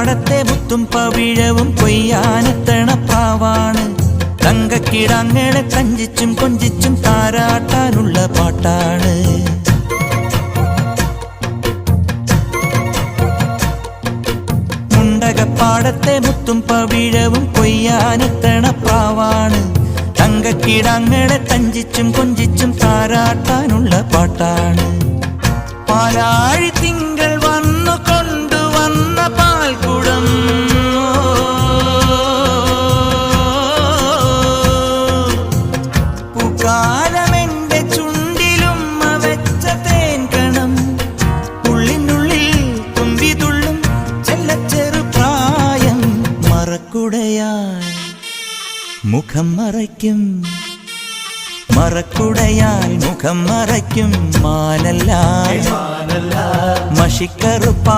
പാടത്തെ മുത്തും പവിഴവും കൊയ്യാനെത്തണ പ്രാവാണ്. തങ്കക്കിടാങ്ങളെ കഞ്ചിച്ചും കൊഞ്ചിച്ചും താരാട്ടാനുള്ള പാട്ടാണ്. മുണ്ടകപ്പാടത്തെ മുത്തും പവിഴവും കൊയ്യാനെത്തണ പ്രാവാണ്. തങ്കക്കിടാങ്ങളെ കഞ്ചിച്ചും കൊഞ്ചിച്ചും താരാട്ടാനുള്ള പാട്ടാണ്. പാലാഴി തിങ്കൾ വന്നു കൊണ്ടുവന്ന പാൽക്കുടം പൂക്കാലമെന്റെ ചുണ്ടിലും വെച്ച തേൻകണം. ഉള്ളിനുള്ളിൽ തുമ്പിതുള്ളും ചെല്ലച്ചെറുപ്രായം മറക്കുടയാൽ മുഖം മറയ്ക്കും. മറക്കുടയാൽ മുഖം മറയ്ക്കും മാനല്ല മഷിക്കറുപ്പ